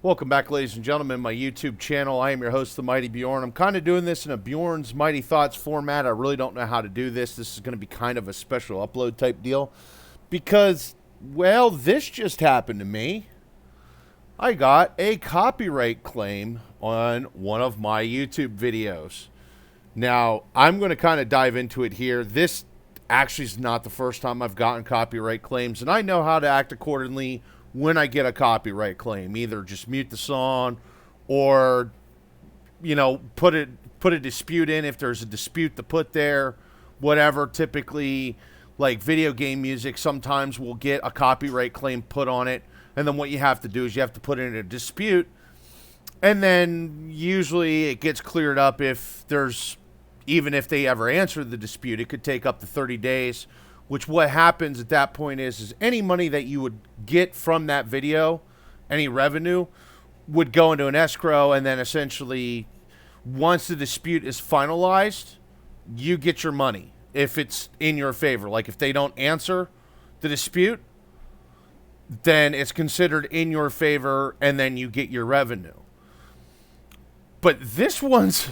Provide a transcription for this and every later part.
Welcome back, ladies and gentlemen, my YouTube channel. I am your host, the Mighty Bjorn. I'm kind of doing this in a Bjorn's Mighty Thoughts format. I really don't know how to do this. This is going to be kind of a special upload type deal because, well, this just happened to me. I got a copyright claim on one of my YouTube videos. Now, I'm going to kind of dive into it here. This actually is not the first time I've gotten copyright claims, and I know how to act accordingly when I get a copyright claim. Either just mute the song or, you know, put a dispute in if there's a dispute to put there, whatever. Typically, like video game music, sometimes we'll get a copyright claim put on it, and then what you have to do is you have to put in a dispute, and then usually it gets cleared up even if they ever answer the dispute. It could take up to 30 days. Which what happens at that point is any money that you would get from that video, any revenue, would go into an escrow, and then essentially, once the dispute is finalized, you get your money if it's in your favor. Like if they don't answer the dispute, then it's considered in your favor, and then you get your revenue. But this one's...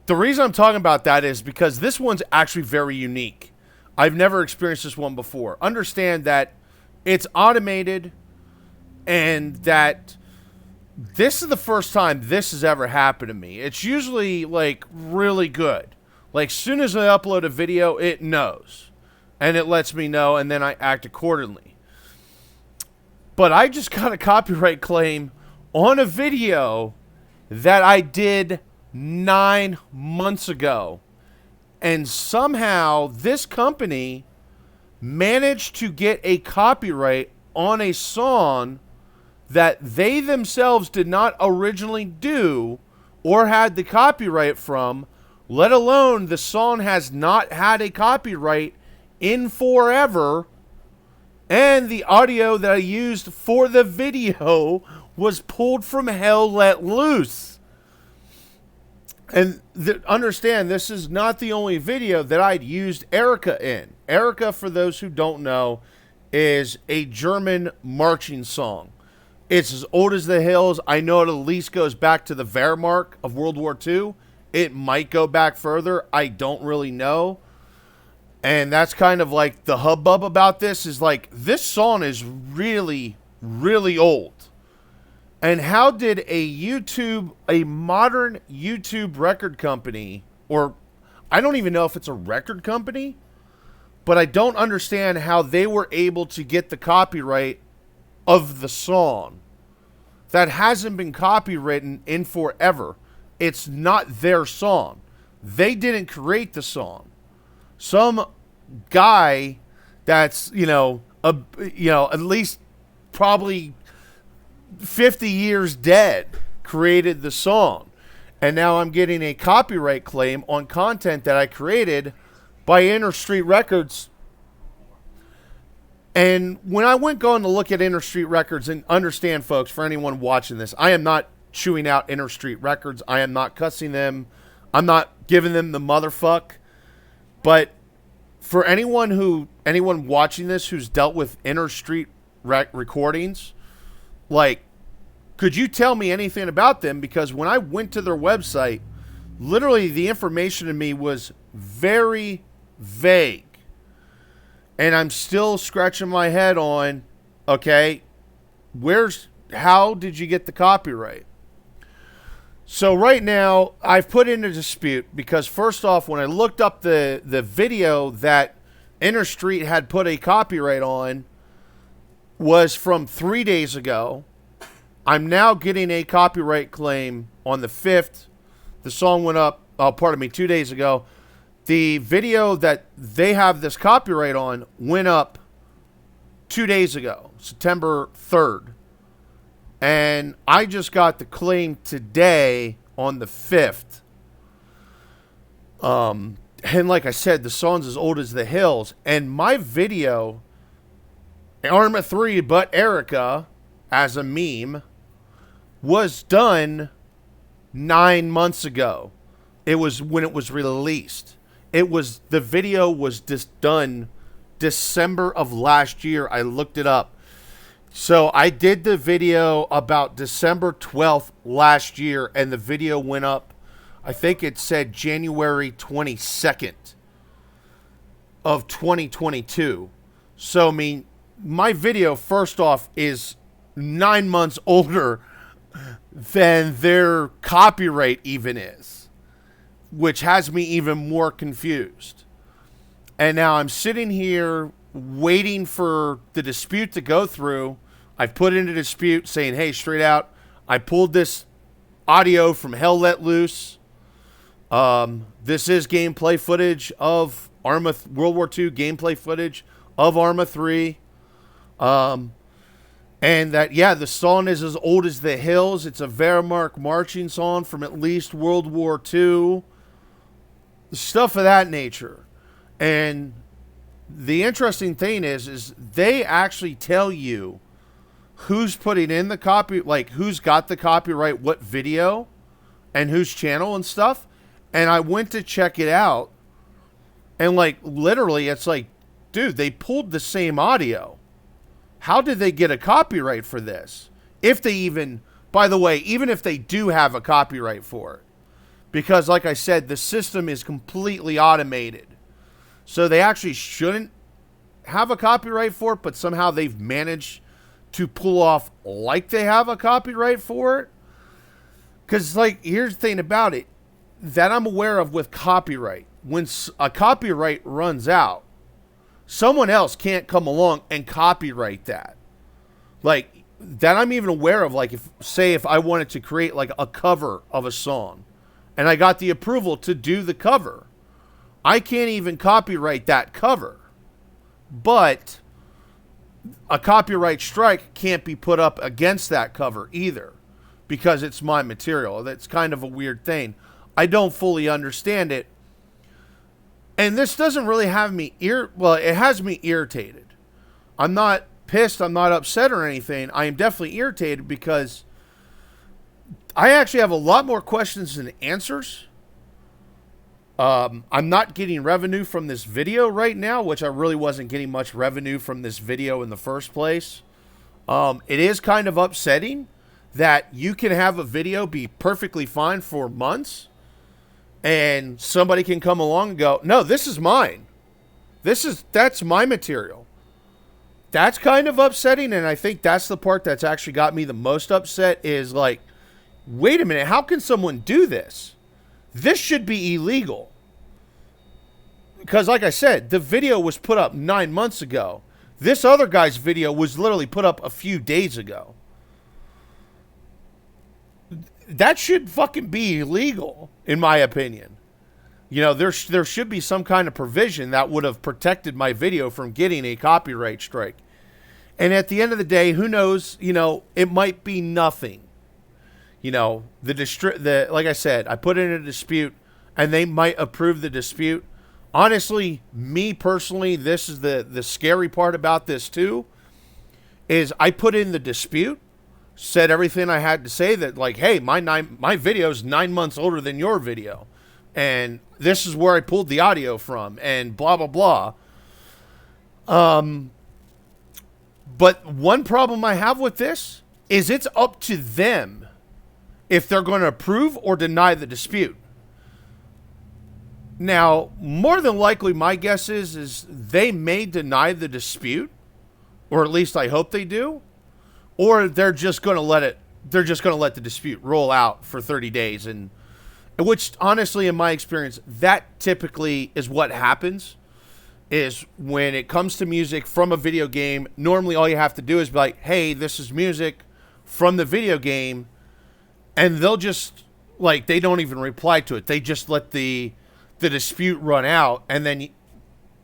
The reason I'm talking about that is because this one's actually very unique. I've never experienced this one before. Understand that it's automated and that this is the first time this has ever happened to me. It's usually, like, really good. Like, soon as I upload a video, it knows. And it lets me know, and then I act accordingly. But I just got a copyright claim on a video that I did 9 months ago. And somehow this company managed to get a copyright on a song that they themselves did not originally do or had the copyright from, let alone the song has not had a copyright in forever. And the audio that I used for the video was pulled from hell let loose. And understand, this is not the only video that I'd used Erica in. Erica, for those who don't know, is a German marching song. It's as old as the hills. I know it at least goes back to the Wehrmacht of World War II. It might go back further. I don't really know. And that's kind of like the hubbub about this is like, this song is really, really old. And how did a modern YouTube record company, or I don't even know if it's a record company, but I don't understand how they were able to get the copyright of the song that hasn't been copywritten in forever. It's not their song. They didn't create the song. Some guy that's, at least probably 50 years dead created the song, and now I'm getting a copyright claim on content that I created by Inner Street Records. And when I went going to look at Inner Street Records, and understand, folks, for anyone watching this, I am not chewing out Inner Street Records. I am not cussing them. I'm not giving them the motherfuck. But for anyone watching this who's dealt with Inner Street recordings, like, could you tell me anything about them? Because when I went to their website, literally the information to me was very vague. And I'm still scratching my head on, okay, how did you get the copyright? So right now, I've put in a dispute because first off, when I looked up the video that Inner Street had put a copyright on, was from 3 days ago. I'm now getting a copyright claim on the 5th. The song went up, 2 days ago. The video that they have this copyright on went up 2 days ago, September 3rd. And I just got the claim today on the 5th. And like I said, the song's as old as the hills. And my video, Arma 3 but Erica, as a meme, was done 9 months ago. It was when it was released. The video was just done December of last year. I looked it up. So I did the video about December 12th last year, and the video went up, I think it said January 22nd of 2022. So, I mean, my video, first off, is 9 months older than their copyright even is, which has me even more confused. And now I'm sitting here waiting for the dispute to go through. I've put in a dispute saying, hey, straight out, I pulled this audio from Hell Let Loose. This is gameplay footage of Arma, World War II gameplay footage of Arma 3. And that, yeah, the song is as old as the hills. It's a Wehrmacht marching song from at least World War II. Stuff of that nature. And the interesting thing is they actually tell you who's putting in the copy, like who's got the copyright, what video, and whose channel and stuff. And I went to check it out, and like literally, it's like, dude, they pulled the same audio. How did they get a copyright for this? If they even, by the way, even if they do have a copyright for it, because like I said, the system is completely automated. So they actually shouldn't have a copyright for it, but somehow they've managed to pull off like they have a copyright for it. Because, like, here's the thing about it that I'm aware of with copyright. When a copyright runs out, someone else can't come along and copyright that. Like, that I'm even aware of, like, if I wanted to create, like, a cover of a song, and I got the approval to do the cover, I can't even copyright that cover. But a copyright strike can't be put up against that cover either, because it's my material. That's kind of a weird thing. I don't fully understand it. And this doesn't really have me it has me irritated. I'm not pissed, I'm not upset or anything. I am definitely irritated because I actually have a lot more questions than answers. I'm not getting revenue from this video right now, which I really wasn't getting much revenue from this video in the first place. It is kind of upsetting that you can have a video be perfectly fine for months and somebody can come along and go, no, this is mine. That's my material. That's kind of upsetting, and I think that's the part that's actually got me the most upset is like, wait a minute, how can someone do this? This should be illegal. Because like I said, the video was put up 9 months ago. This other guy's video was literally put up a few days ago. That should fucking be illegal, in my opinion. You know, there should be some kind of provision that would have protected my video from getting a copyright strike. And at the end of the day, who knows, you know, it might be nothing. You know, like I said, I put in a dispute and they might approve the dispute. Honestly, me personally, this is the scary part about this too, is I put in the dispute, said everything I had to say that like, hey, my video is 9 months older than your video. And this is where I pulled the audio from and blah, blah, blah. But one problem I have with this is it's up to them if they're going to approve or deny the dispute. Now, more than likely, my guess is they may deny the dispute, or at least I hope they do, or they're just going to let the dispute roll out for 30 days, and which honestly, in my experience, that typically is what happens. Is when it comes to music from a video game, normally all you have to do is be like, hey, this is music from the video game, and they'll just, like, they don't even reply to it. They just let the dispute run out, and then,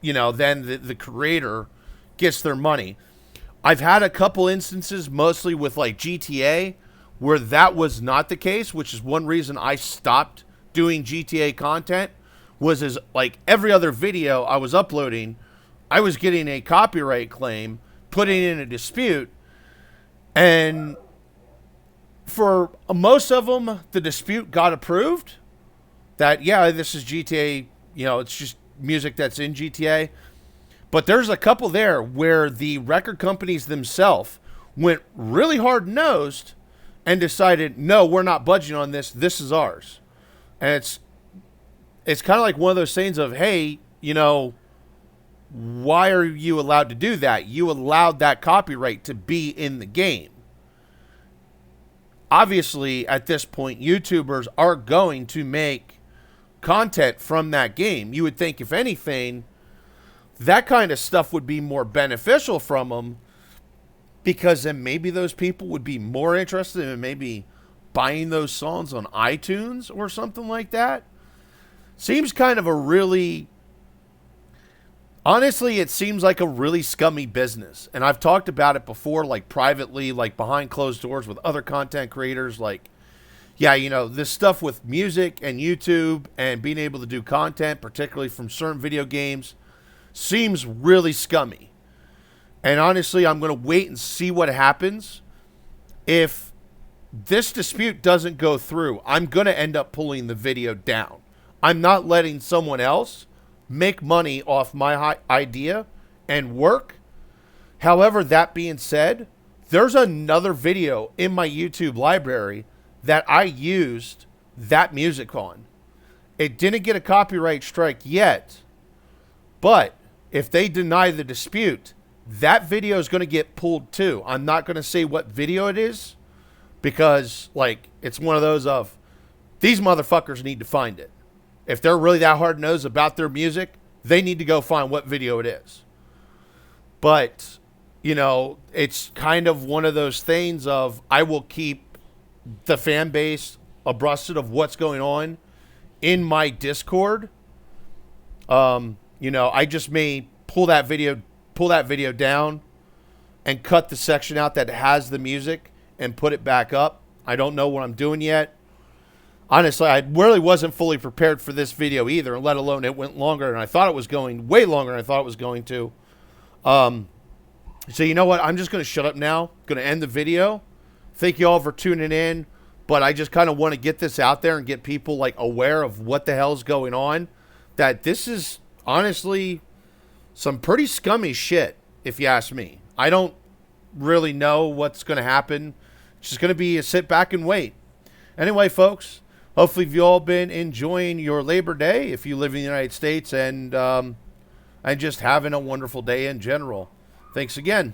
you know, then the creator gets their money. I've had a couple instances, mostly with, like, GTA, where that was not the case, which is one reason I stopped doing GTA content, was like, every other video I was uploading, I was getting a copyright claim, putting in a dispute, and for most of them, the dispute got approved. That, yeah, this is GTA, you know, it's just music that's in GTA. But there's a couple there where the record companies themselves went really hard-nosed and decided, no, we're not budging on this. This is ours. And it's kind of like one of those things of, hey, you know, why are you allowed to do that? You allowed that copyright to be in the game. Obviously, at this point, YouTubers are going to make content from that game. You would think, if anything, that kind of stuff would be more beneficial from them, because then maybe those people would be more interested in maybe buying those songs on iTunes or something like that. Seems kind of a really... Honestly, it seems like a really scummy business. And I've talked about it before, like privately, like behind closed doors with other content creators. Like, yeah, you know, this stuff with music and YouTube and being able to do content, particularly from certain video games, seems really scummy. And honestly, I'm going to wait and see what happens. If this dispute doesn't go through, I'm going to end up pulling the video down. I'm not letting someone else make money off my idea and work. However, that being said, there's another video in my YouTube library that I used that music on. It didn't get a copyright strike yet, but if they deny the dispute, that video is going to get pulled too. I'm not going to say what video it is, because like, it's one of those of, these motherfuckers need to find it. If they're really that hard-nosed about their music, they need to go find what video it is. But, you know, it's kind of one of those things of, I will keep the fan base abreast of what's going on in my Discord. You know, I just may pull that video down and cut the section out that has the music and put it back up. I don't know what I'm doing yet. Honestly, I really wasn't fully prepared for this video either, let alone it went longer than I thought it was going, way longer than I thought it was going to. So you know what? I'm just going to shut up now. Going to end the video. Thank you all for tuning in, but I just kind of want to get this out there and get people like aware of what the hell's going on. That this is honestly some pretty scummy shit, if you ask me. I don't really know what's going to happen. It's just going to be a sit back and wait. Anyway, folks, hopefully you've all been enjoying your Labor Day if you live in the United States, and just having a wonderful day in general. Thanks again.